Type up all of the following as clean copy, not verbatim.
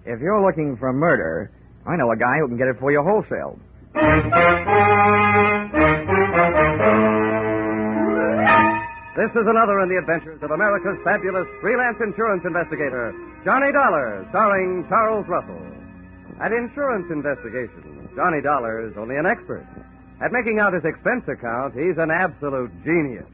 If you're looking for murder, I know a guy who can get it for you wholesale. This is another in the adventures of America's fabulous freelance insurance investigator, Johnny Dollar, starring Charles Russell. At insurance investigation, Johnny Dollar is only an expert. At making out his expense account, he's an absolute genius.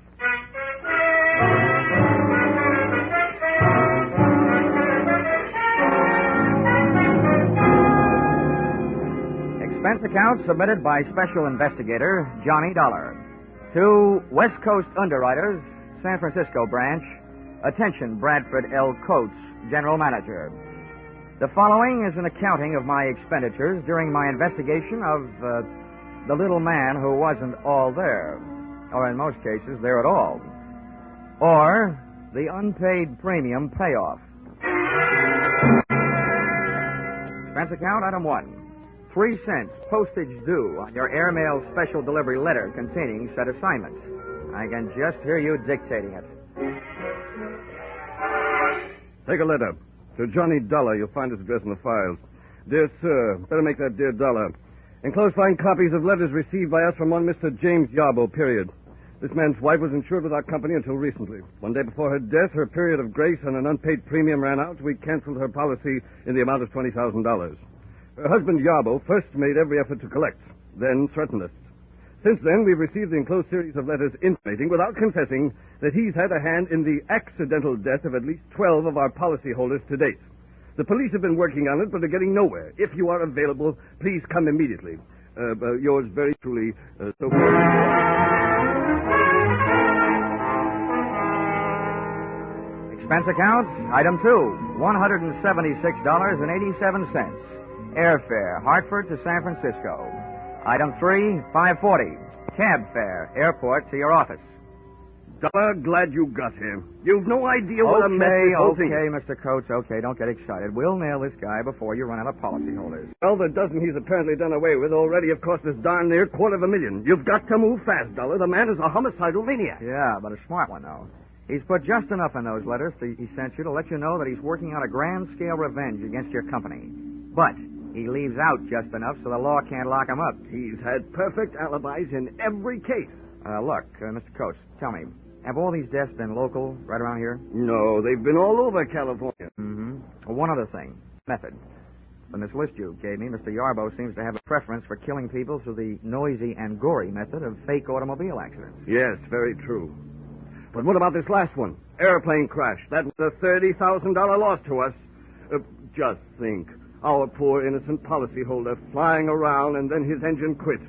Expense account submitted by Special Investigator Johnny Dollar. To West Coast Underwriters, San Francisco Branch. Attention, Bradford L. Coates, General Manager. The following is an accounting of my expenditures during my investigation of the little man who wasn't all there, or in most cases, there at all, or the unpaid premium payoff. Expense account, item 1. 3 cents postage due on your airmail special delivery letter containing said assignment. I can just hear you dictating it. Take a letter. To Johnny Dollar, you'll find his address in the files. Dear Sir, better make that Dear Dollar. Enclosed find copies of letters received by us from one Mr. James Yarbo, period. This man's wife was insured with our company until recently. One day before her death, her period of grace and an unpaid premium ran out. We canceled her policy in the amount of $20,000. Her husband, Yarbo, first made every effort to collect, then threatened us. Since then, we've received the enclosed series of letters intimating, without confessing, that he's had a hand in the accidental death of at least 12 of our policyholders to date. The police have been working on it, but are getting nowhere. If you are available, please come immediately. Yours very truly, Sophie. Expense account, item 2, $176.87. Airfare, Hartford to San Francisco. Item 3, $5.40. Cab fare, airport to your office. Dollar, glad you got here. You've no idea what a mess this whole thing is. Okay, Mr. Coates, okay, don't get excited. We'll nail this guy before you run out of policyholders. Well, the dozen he's apparently done away with already have cost us darn near $250,000. You've got to move fast, Dollar. The man is a homicidal maniac. Yeah, but a smart one, though. He's put just enough in those letters he sent you to let you know that he's working out a grand-scale revenge against your company. But he leaves out just enough so the law can't lock him up. He's had perfect alibis in every case. Look, Mr. Coates, tell me, have all these deaths been local, right around here? No, they've been all over California. Mm-hmm. Well, one other thing, method. From this list you gave me, Mr. Yarbo seems to have a preference for killing people through the noisy and gory method of fake automobile accidents. Yes, very true. But what about this last one? Airplane crash. That was a $30,000 loss to us. Just think. Our poor innocent policyholder flying around and then his engine quit.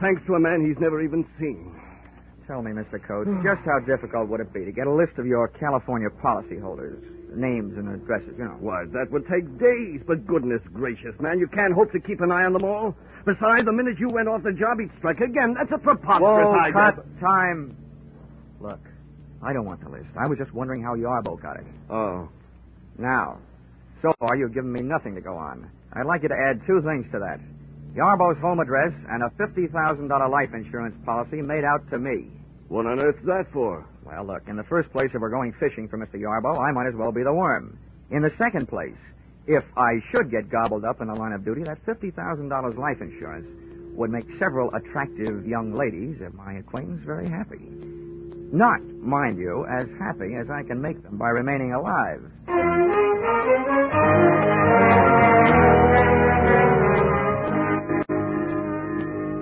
Thanks to a man he's never even seen. Tell me, Mr. Coates, just how difficult would it be to get a list of your California policyholders? Names and addresses, you know. Why, that would take days. But goodness gracious, man, you can't hope to keep an eye on them all. Besides, the minute you went off the job, he'd strike again. That's a preposterous idea. Cut. Time. Look, I don't want the list. I was just wondering how Yarbo got it. Oh. Now, so far you've given me nothing to go on. I'd like you to add 2 things to that. Yarbo's home address and a $50,000 life insurance policy made out to me. What on earth's that for? Well, look, in the first place, if we're going fishing for Mr. Yarbo, I might as well be the worm. In the second place, if I should get gobbled up in the line of duty, that $50,000 life insurance would make several attractive young ladies of my acquaintance very happy. Not, mind you, as happy as I can make them by remaining alive.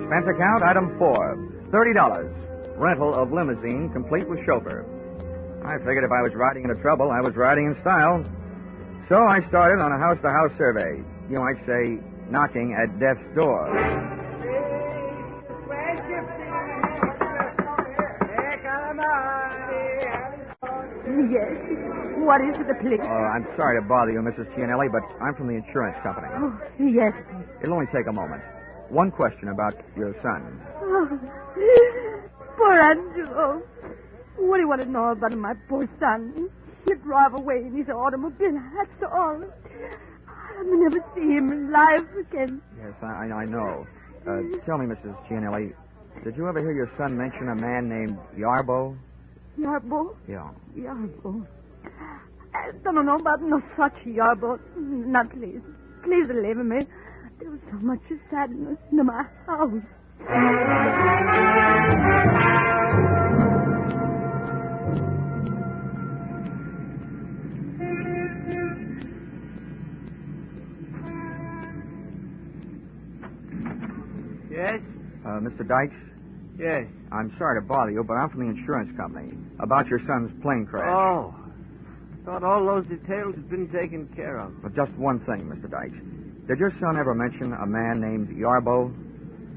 Expense account, item 4, $30. Rental of limousine, complete with chauffeur. I figured if I was riding into trouble, I was riding in style. So I started on a house-to-house survey. You might say, knocking at death's door. Yes. What is it, please? I'm sorry to bother you, Mrs. Cianelli, but I'm from the insurance company. Oh, yes. It'll only take a moment. One question about your son. Oh, poor Angelo. What do you want to know about my poor son? He'll drive away in his automobile, that's all. I'll never see him alive again. Yes, I know. Tell me, Mrs. Cianelli, did you ever hear your son mention a man named Yarbo? Yarbo? Yeah. Yarbo. I don't know about no such Yarbo. Not least. please deliver me. There was so much sadness in my house. Yes? Mr. Dykes? Yes. I'm sorry to bother you, but I'm from the insurance company. About your son's plane crash. Oh. Thought all those details had been taken care of. But just one thing, Mr. Dykes. Did your son ever mention a man named Yarbo?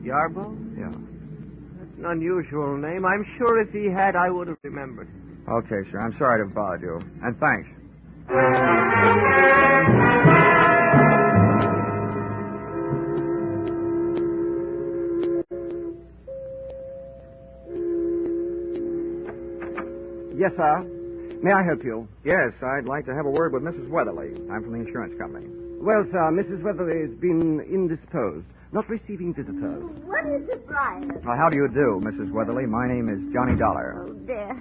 Yarbo? Yeah. That's an unusual name. I'm sure if he had, I would have remembered. Okay, sir. I'm sorry to have bothered you. And thanks. Yes, sir. May I help you? Yes, I'd like to have a word with Mrs. Weatherly. I'm from the insurance company. Well, sir, Mrs. Weatherly has been indisposed, not receiving visitors. What is it, Brian? Well, how do you do, Mrs. Weatherly? My name is Johnny Dollar. Oh, dear.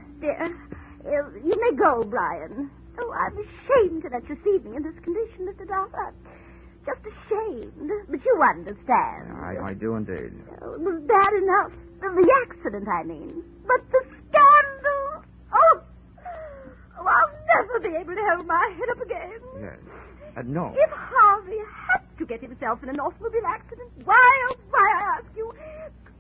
You may go, Brian. Oh, I'm ashamed to let you see me in this condition, Mr. Dollar. Just ashamed. But you understand. I do indeed. Oh, it was bad enough. The accident, I mean. But the scandal. Oh, I'll never be able to hold my head up again. Yes. No. If Harvey had to get himself in an automobile accident, why, I ask you,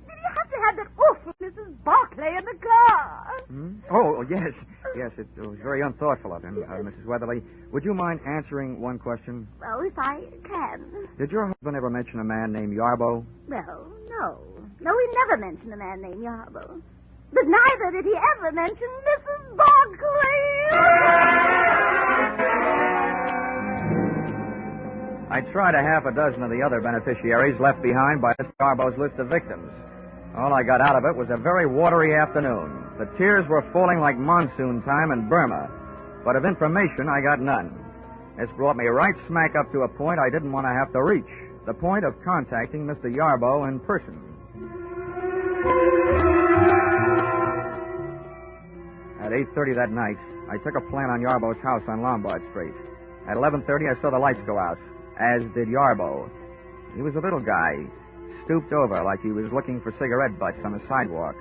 did he have to have that awful Mrs. Barclay in the car? Hmm? Oh, yes. Yes, it was very unthoughtful of him, Mrs. Weatherly. Would you mind answering one question? Well, if I can. Did your husband ever mention a man named Yarbo? Well, no. No, he never mentioned a man named Yarbo. But neither did he ever mention Mrs. Barclay. I tried a half a dozen of the other beneficiaries left behind by Mr. Yarbo's list of victims. All I got out of it was a very watery afternoon. The tears were falling like monsoon time in Burma. But of information, I got none. This brought me right smack up to a point I didn't want to have to reach. The point of contacting Mr. Yarbo in person. At 8:30 that night, I took a plan on Yarbo's house on Lombard Street. At 11:30, I saw the lights go out, as did Yarbo. He was a little guy, stooped over like he was looking for cigarette butts on the sidewalk,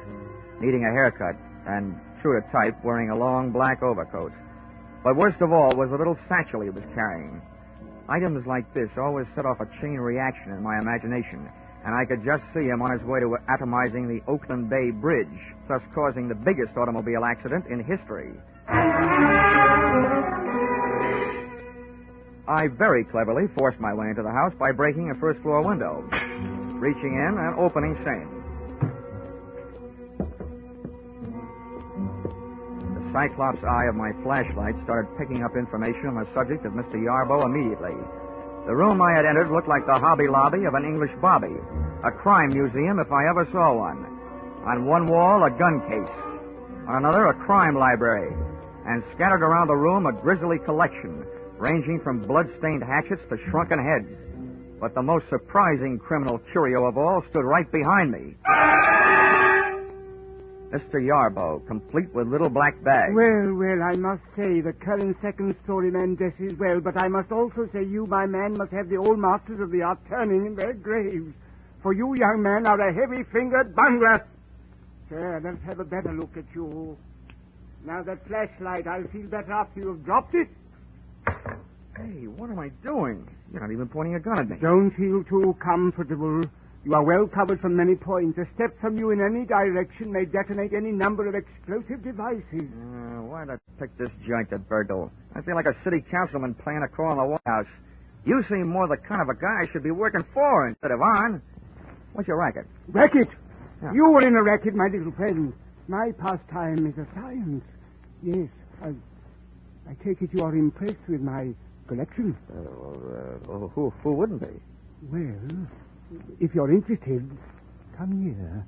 needing a haircut, and, true to type, wearing a long black overcoat. But worst of all was the little satchel he was carrying. Items like this always set off a chain reaction in my imagination, and I could just see him on his way to atomizing the Oakland Bay Bridge, thus causing the biggest automobile accident in history. I very cleverly forced my way into the house by breaking a first-floor window, reaching in and opening same. The cyclops eye of my flashlight started picking up information on the subject of Mr. Yarbo immediately. The room I had entered looked like the Hobby Lobby of an English bobby, a crime museum if I ever saw one. On one wall, a gun case. On another, a crime library. And scattered around the room, a grisly collection, ranging from blood-stained hatchets to shrunken heads. But the most surprising criminal curio of all stood right behind me. Mr. Yarbo, complete with little black bags. Well, I must say the current second-story man dresses well, but I must also say you, my man, must have the old masters of the art turning in their graves. For you, young man, are a heavy-fingered bungler. Sir, let's have a better look at you. Now that flashlight, I'll feel better after you've dropped it. Hey, what am I doing? You're not even pointing a gun at me. Don't feel too comfortable. You are well covered from many points. A step from you in any direction may detonate any number of explosive devices. Why'd I pick this joint to burgle? I feel like a city councilman playing a call in the White House. You seem more the kind of a guy I should be working for instead of on. What's your racket? Racket? Yeah. You were in a racket, my little friend. My pastime is a science. Yes, I take it you are impressed with my collection. Who wouldn't be? Well, if you're interested, come here.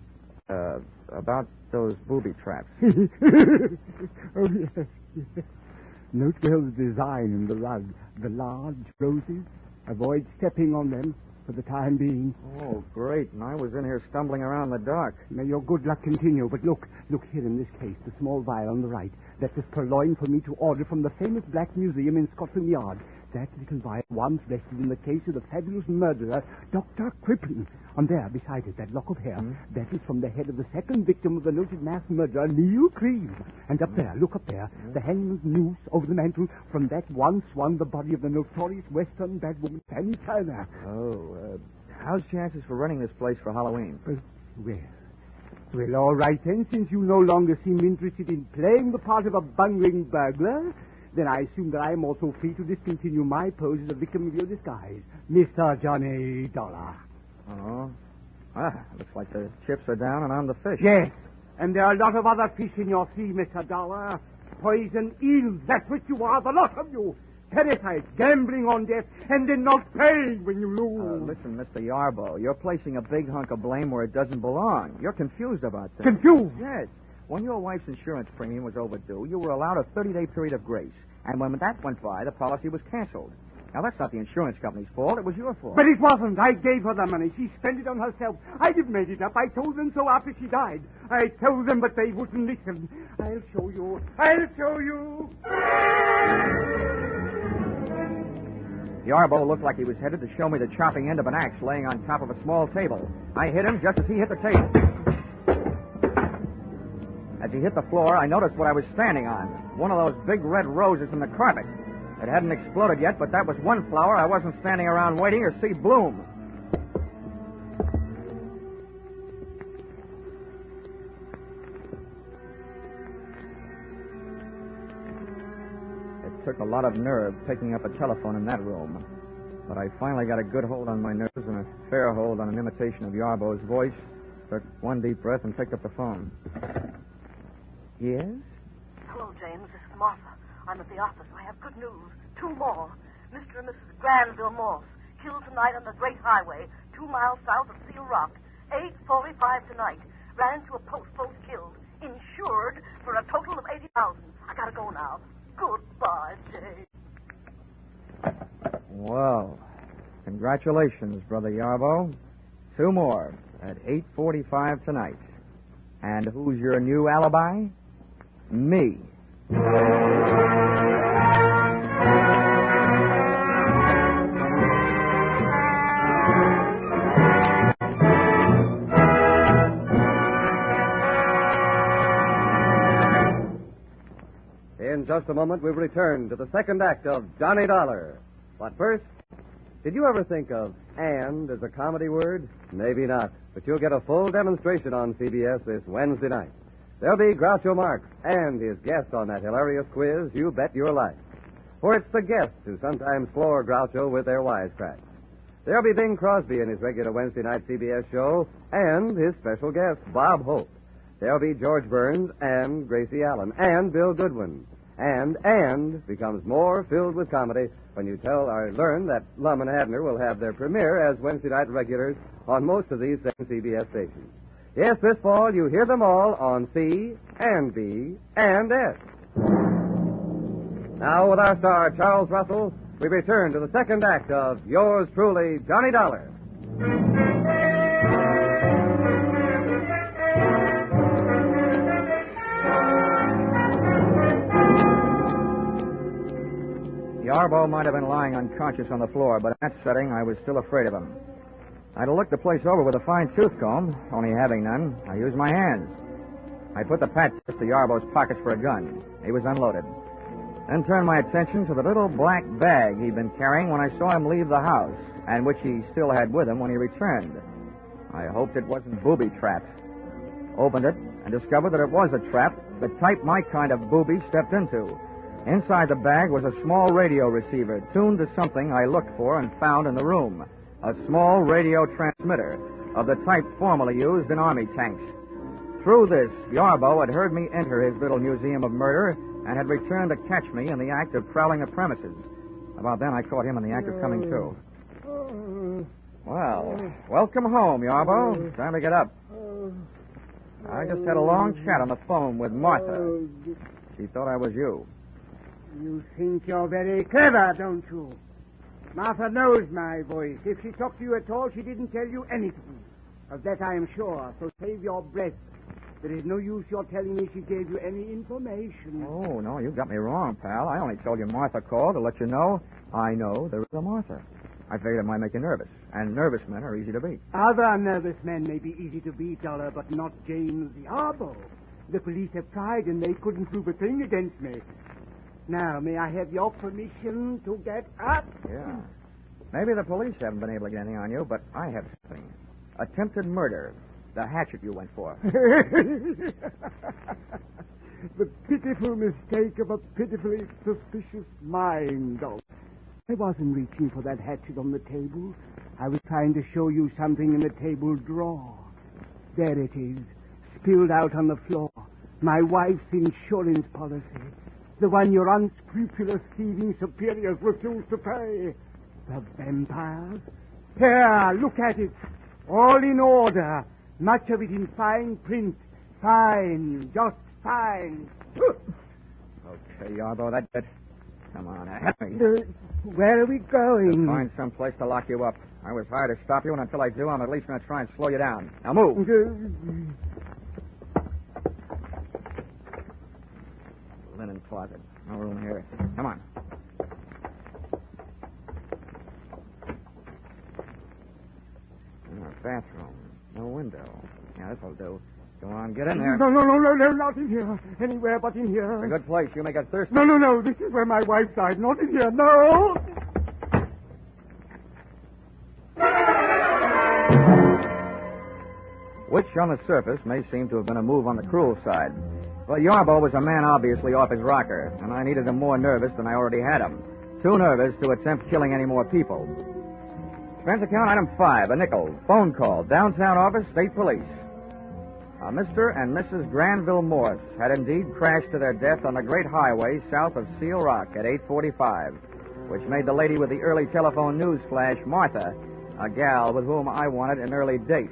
About those booby traps. Oh, yes. Note well the design in the rug. The large roses. Avoid stepping on them for the time being. Oh, great. And I was in here stumbling around in the dark. May your good luck continue. But look here in this case, the small vial on the right. That was purloined for me to order from the famous Black Museum in Scotland Yard. That little vial once rested in the case of the fabulous murderer, Dr. Crippen. And there, beside it, that lock of hair, that is from the head of the second victim of the noted mass murderer, Neil Creed. And up there, look up there, the hangman's noose over the mantel. From that one swung the body of the notorious Western bad woman, Fanny Turner. Oh, how's chances for running this place for Halloween? Well, all right then, since you no longer seem interested in playing the part of a bungling burglar, then I assume that I am also free to discontinue my pose as a victim of your disguise, Mr. Johnny Dollar. Oh. Looks like the chips are down and I'm the fish. Yes, and there are a lot of other fish in your sea, Mr. Dollar. Poison eels, that's what you are, the lot of you. Parasites, gambling on death, and then not paying when you lose. Listen, Mr. Yarbo, you're placing a big hunk of blame where it doesn't belong. You're confused about things. Confused? Yes. When your wife's insurance premium was overdue, you were allowed a 30-day period of grace. And when that went by, the policy was canceled. Now, that's not the insurance company's fault. It was your fault. But it wasn't. I gave her the money. She spent it on herself. I didn't make it up. I told them so after she died. I told them, but they wouldn't listen. I'll show you. Yarbo looked like he was headed to show me the chopping end of an axe laying on top of a small table. I hit him just as he hit the table. As he hit the floor, I noticed what I was standing on. One of those big red roses in the carpet. It hadn't exploded yet, but that was one flower I wasn't standing around waiting to see bloom. It took a lot of nerve picking up a telephone in that room. But I finally got a good hold on my nerves and a fair hold on an imitation of Yarbo's voice. Took one deep breath and picked up the phone. Yes? Hello, James. This is Martha. I'm at the office. I have good news. 2 more. Mr. and Mrs. Granville Morse, killed tonight on the Great Highway, 2 miles south of Seal Rock. 8:45 tonight. Ran into a post, both killed. Insured for a total of $80,000. I gotta go now. Goodbye, James. Well, congratulations, Brother Yarbo. 2 more at 8:45 tonight. And who's your new alibi? Me. In just a moment, we'll return to the second act of Johnny Dollar. But first, did you ever think of "and" as a comedy word? Maybe not, but you'll get a full demonstration on CBS this Wednesday night. There'll be Groucho Marx and his guest on that hilarious quiz, You Bet Your Life. For it's the guests who sometimes floor Groucho with their wisecracks. There'll be Bing Crosby in his regular Wednesday night CBS show and his special guest, Bob Hope. There'll be George Burns and Gracie Allen and Bill Goodwin. And becomes more filled with comedy when you learn that Lum and Abner will have their premiere as Wednesday night regulars on most of these same CBS stations. Yes, this fall you hear them all on C and B and S. Now, with our star, Charles Russell, we return to the second act of Yours Truly, Johnny Dollar. Yarbo might have been lying unconscious on the floor, but in that setting, I was still afraid of him. I'd have looked the place over with a fine-tooth comb, only having none. I used my hands. I put the patches to Yarbo's pockets for a gun. He was unloaded. Then turned my attention to the little black bag he'd been carrying when I saw him leave the house, and which he still had with him when he returned. I hoped it wasn't booby-trapped. Opened it and discovered that it was a trap, the type my kind of booby stepped into. Inside the bag was a small radio receiver tuned to something I looked for and found in the room. A small radio transmitter of the type formerly used in army tanks. Through this, Yarbo had heard me enter his little museum of murder and had returned to catch me in the act of prowling the premises. About then, I caught him in the act of coming to. Well, welcome home, Yarbo. Time to get up. I just had a long chat on the phone with Martha. She thought I was you. You think you're very clever, don't you? Martha knows my voice. If she talked to you at all, she didn't tell you anything. Of that I am sure, so save your breath. There is no use your telling me she gave you any information. Oh, no, you got me wrong, pal. I only told you Martha called to let you know I know there is a Martha. I figured it might make you nervous, and nervous men are easy to beat. Other nervous men may be easy to beat, Dollar, but not James Yarborough. The police have tried, and they couldn't prove a thing against me. Now, may I have your permission to get up? Yeah. Maybe the police haven't been able to get anything on you, but I have something. Attempted murder. The hatchet you went for. The pitiful mistake of a pitifully suspicious mind, Dollar. I wasn't reaching for that hatchet on the table. I was trying to show you something in the table drawer. There it is, spilled out on the floor. My wife's insurance policy. The one your unscrupulous thieving superiors refused to pay. The vampires? Here, look at it. All in order. Much of it in fine print. Fine. Just fine. Okay, Yarborough, that's it. Come on, help me. Where are we going? To find some place to lock you up. I was hired to stop you, and until I do, I'm at least going to try and slow you down. Now move. Linen closet. No room here. Come on. Bathroom. No window. Yeah, this'll do. Go on, get in there. No, not in here. Anywhere but in here. It's a good place. You may get thirsty. No. This is where my wife died. Not in here. No. Which, on the surface, may seem to have been a move on the cruel side. Well, Yarborough was a man obviously off his rocker, and I needed him more nervous than I already had him. Too nervous to attempt killing any more people. Expense account item 5, a nickel. Phone call. Downtown office, state police. Mr. and Mrs. Granville Morse had indeed crashed to their death on the great highway south of Seal Rock at 8:45, which made the lady with the early telephone news flash Martha, a gal with whom I wanted an early date.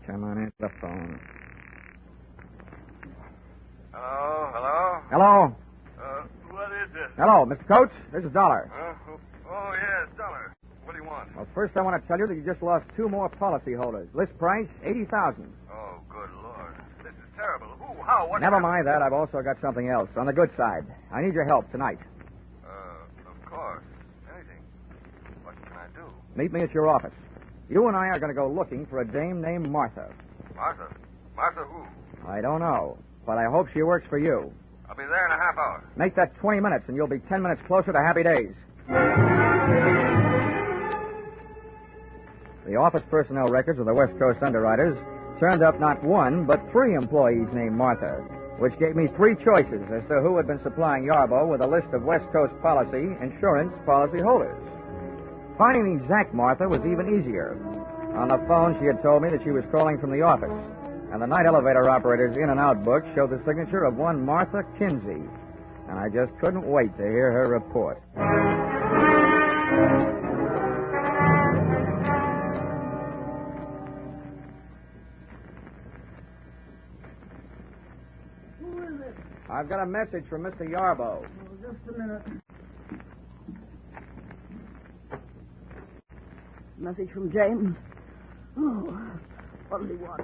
Come on, answer the phone. Hello? What is it? Hello, Mr. Coates. This is Dollar. Oh, yes, Dollar. What do you want? Well, first I want to tell you that you just lost 2 more policy holders. List price, $80,000. Oh, good Lord. This is terrible. Who? How? What? Never mind that. I've also got something else. On the good side. I need your help tonight. Of course. Anything. What can I do? Meet me at your office. You and I are going to go looking for a dame named Martha. Martha? Martha who? I don't know, but I hope she works for you. I'll be there in a half hour. Make that 20 minutes, and you'll be 10 minutes closer to happy days. The office personnel records of the West Coast underwriters turned up not 1, but 3 employees named Martha, which gave me 3 choices as to who had been supplying Yarborough with a list of West Coast insurance policy holders. Finding the exact Martha was even easier. On the phone, she had told me that she was calling from the office, and the night elevator operator's in and out book showed the signature of one Martha Kinsey, and I just couldn't wait to hear her report. Who is it? I've got a message from Mr. Yarborough. Oh, just a minute. Message from James. Oh, what does he want?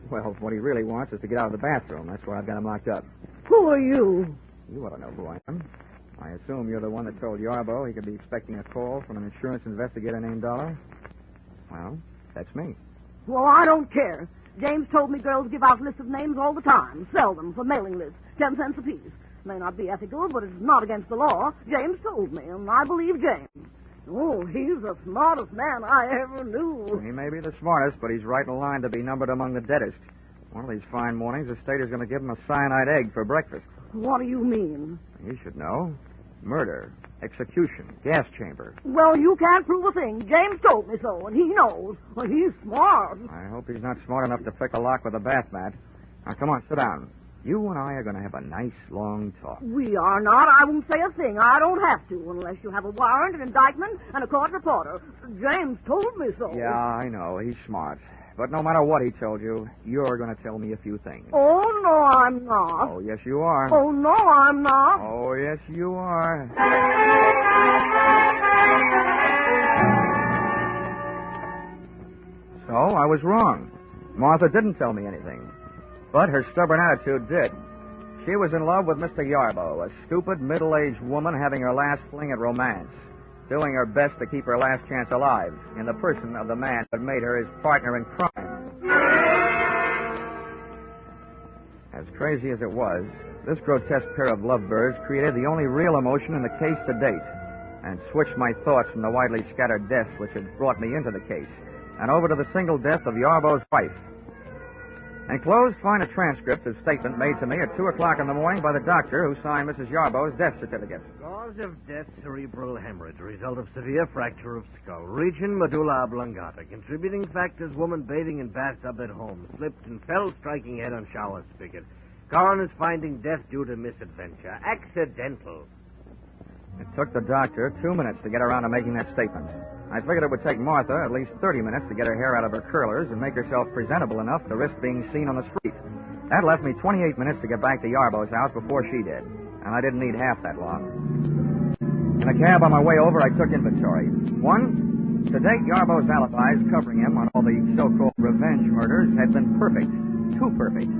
Well, what he really wants is to get out of the bathroom. That's why I've got him locked up. Who are you? You ought to know who I am. I assume you're the one that told Yarborough he could be expecting a call from an insurance investigator named Dollar? Well, that's me. Well, I don't care. James told me girls give out lists of names all the time. Sell them for mailing lists. 10 cents apiece. May not be ethical, but it's not against the law. James told me, and I believe James. Oh, he's the smartest man I ever knew. He may be the smartest, but he's right in line to be numbered among the deadest. One of these fine mornings, the state is going to give him a cyanide egg for breakfast. What do you mean? He should know. Murder, execution, gas chamber. Well, you can't prove a thing. James told me so, and he knows. Well, he's smart. I hope he's not smart enough to pick a lock with a bath mat. Now, come on, sit down. You and I are going to have a nice, long talk. We are not. I won't say a thing. I don't have to, unless you have a warrant, an indictment, and a court reporter. James told me so. Yeah, I know. He's smart. but no matter what he told you, you're going to tell me a few things. Oh, no, I'm not. Oh, yes, you are. Oh, no, I'm not. Oh, yes, you are. So, I was wrong. Martha didn't tell me anything. But her stubborn attitude did. She was in love with Mr. Yarbo, a stupid, middle-aged woman having her last fling at romance, doing her best to keep her last chance alive in the person of the man who had made her his partner in crime. As crazy as it was, this grotesque pair of lovebirds created the only real emotion in the case to date, and switched my thoughts from the widely scattered deaths which had brought me into the case, and over to the single death of Yarbo's wife. Enclosed, find a transcript of statement made to me at 2 o'clock in the morning by the doctor who signed Mrs. Yarbo's death certificate. Cause of death, cerebral hemorrhage. Result of severe fracture of skull. Region, medulla oblongata. Contributing factors, woman bathing in bathtub at home. Slipped and fell, striking head on shower spigot. Coroner's finding death due to misadventure. Accidental. It took the doctor 2 minutes to get around to making that statement. I figured it would take Martha at least 30 minutes to get her hair out of her curlers and make herself presentable enough to risk being seen on the street. That left me 28 minutes to get back to Yarbo's house before she did, and I didn't need half that long. In a cab on my way over, I took inventory. 1, to date, Yarbo's alibis covering him on all the so-called revenge murders had been perfect. Too perfect.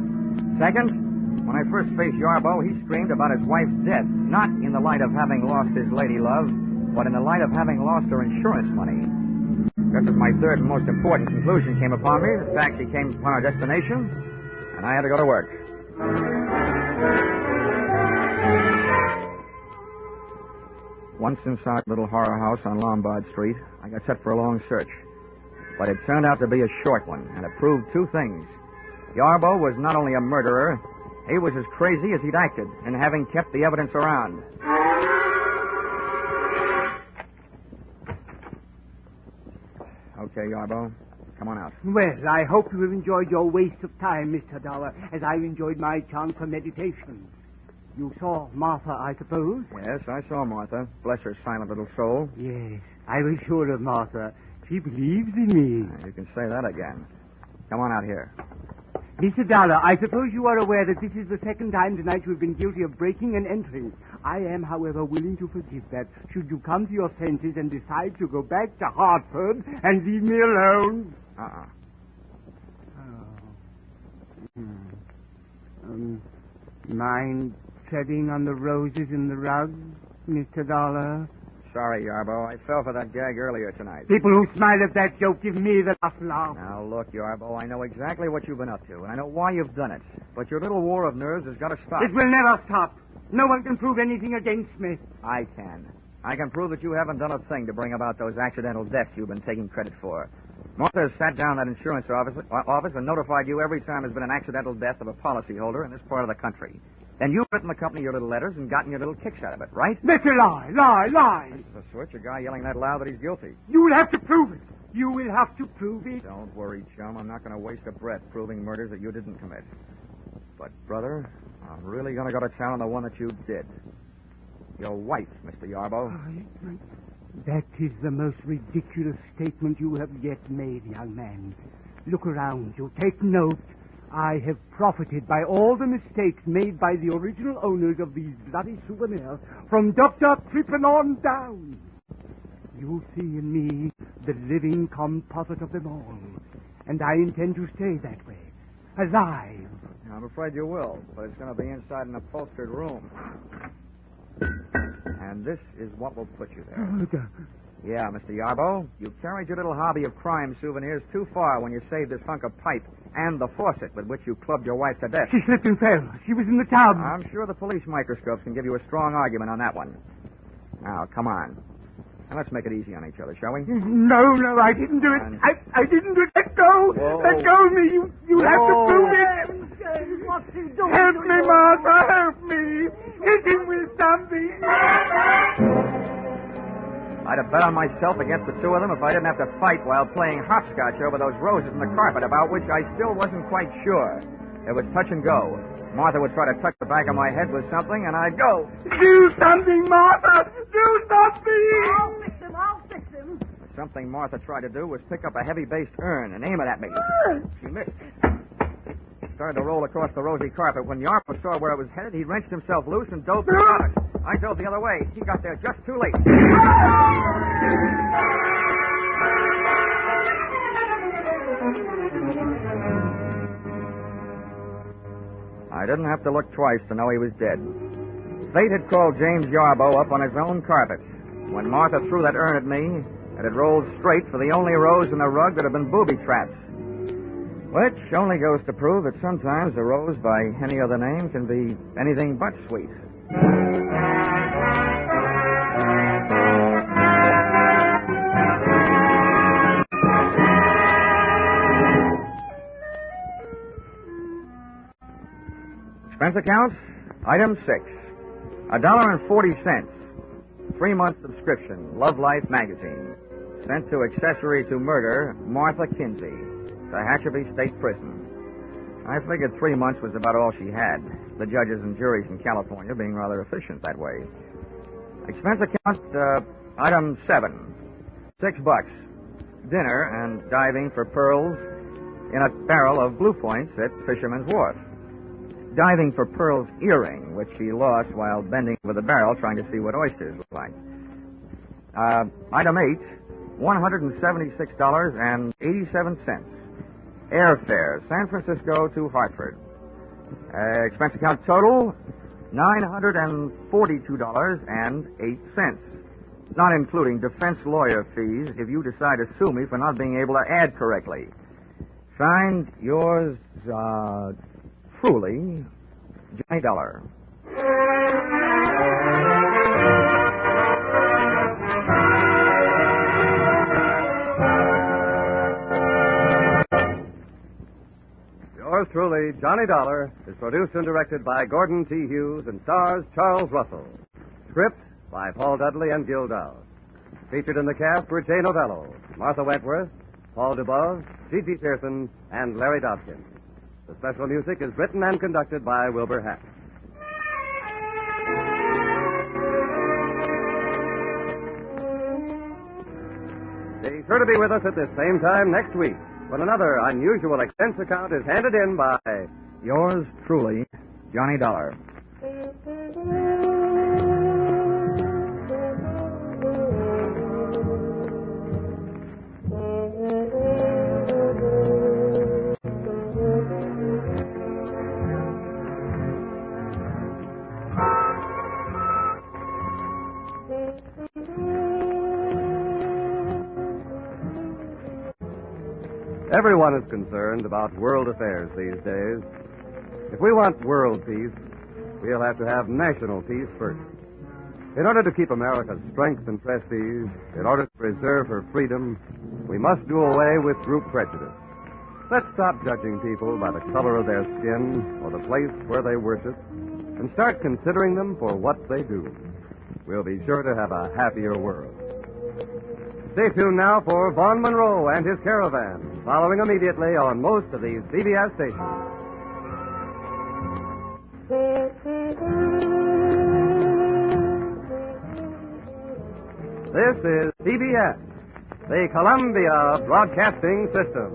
2nd, when I first faced Yarbo, he screamed about his wife's death, not in the light of having lost his lady love, but in the light of having lost her insurance money. Just as my 3rd and most important conclusion came upon me, the taxi came upon our destination, and I had to go to work. Once inside a little horror house on Lombard Street, I got set for a long search. But it turned out to be a short one, and it proved 2 things. Yarbo was not only a murderer, he was as crazy as he'd acted in having kept the evidence around. Okay, Yarbo, come on out. Well, I hope you have enjoyed your waste of time, Mr. Dollar, as I enjoyed my chance for meditation. You saw Martha, I suppose? Yes, I saw Martha. Bless her silent little soul. Yes, I was sure of Martha. She believes in me. You can say that again. Come on out here. Mr. Dollar, I suppose you are aware that this is the 2nd time tonight you have been guilty of breaking and entering. I am, however, willing to forgive that should you come to your senses and decide to go back to Hartford and leave me alone. Mind treading on the roses in the rug, Mr. Dollar? Sorry, Yarbo. I fell for that gag earlier tonight. People who smile at that joke give me the last laugh. Now, look, Yarbo, I know exactly what you've been up to, and I know why you've done it. But your little war of nerves has got to stop. It will never stop. No one can prove anything against me. I can. I can prove that you haven't done a thing to bring about those accidental deaths you've been taking credit for. Martha has sat down at that insurance office and notified you every time there's been an accidental death of a policyholder in this part of the country. Then you've written the company your little letters and gotten your little kicks out of it, right? That's a lie, lie. That's the switch, a guy yelling that loud that he's guilty. You will have to prove it. You will have to prove it. Don't worry, chum. I'm not going to waste a breath proving murders that you didn't commit. But, brother, I'm really going to go to town on the one that you did. Your wife, Mr. Yarbo. That is the most ridiculous statement you have yet made, young man. Look around you. Take note. I have profited by all the mistakes made by the original owners of these bloody souvenirs from Dr. Trippin on down. You see in me the living composite of them all, and I intend to stay that way, alive. I'm afraid you will, but it's going to be inside an upholstered room. And this is what will put you there. Yeah, Mr. Yarbo, you carried your little hobby of crime souvenirs too far when you saved this hunk of pipe and the faucet with which you clubbed your wife to death. She slipped and fell. She was in the tub. I'm sure the police microscopes can give you a strong argument on that one. Now, come on. Now, let's make it easy on each other, shall we? No, I didn't do it. I didn't do it. Let go. Whoa. Let go of me. You have to prove it. What's he doing? Help me, Martha. Help me. Hit him with something. I'd have bet on myself against the two of them if I didn't have to fight while playing hopscotch over those roses in the carpet, about which I still wasn't quite sure. It was touch and go. Martha would try to touch the back of my head with something, and I'd go. Do something, Martha. Do something. I'll fix him. Something Martha tried to do was pick up a heavy-based urn and aim it at me. She missed. Started to roll across the rosy carpet. When Yarbo saw where it was headed, he wrenched himself loose and dove for the carpet. I dove the other way. He got there just too late. I didn't have to look twice to know he was dead. Fate had called James Yarbo up on his own carpet. When Martha threw that urn at me, it had rolled straight for the only rose in the rug that had been booby trapped. Which only goes to prove that sometimes a rose by any other name can be anything but sweet. Expense account, item 6. $1.40. 3-month subscription, Love Life magazine. Sent to accessory to murder, Martha Kinsey, to Hatcherby State Prison. I figured 3 months was about all she had. The judges and juries in California being rather efficient that way. Expense account, item 7. $6. Dinner and diving for pearls in a barrel of Blue Points at Fisherman's Wharf. Diving for Pearl's earring, which she lost while bending over the barrel trying to see what oysters look like. Item 8, $176.87. Airfare, San Francisco to Hartford. Expense account total, $942.08. Not including defense lawyer fees if you decide to sue me for not being able to add correctly. Signed, yours, truly, Johnny Dollar. Yours truly, Johnny Dollar, is produced and directed by Gordon T. Hughes and stars Charles Russell. Script by Paul Dudley and Gil Dowd. Featured in the cast were Jay Novello, Martha Wentworth, Paul DeBove, G.G. Pearson, and Larry Dobkin. The special music is written and conducted by Wilbur Hatch. Be sure to be with us at this same time next week when another unusual expense account is handed in by Yours truly, Johnny Dollar. Everyone is concerned about world affairs these days. If we want world peace, we'll have to have national peace first. In order to keep America's strength and prestige, in order to preserve her freedom, we must do away with group prejudice. Let's stop judging people by the color of their skin or the place where they worship and start considering them for what they do. We'll be sure to have a happier world. Stay tuned now for Vaughn Monroe and his caravan, following immediately on most of these CBS stations. This is CBS, the Columbia Broadcasting System.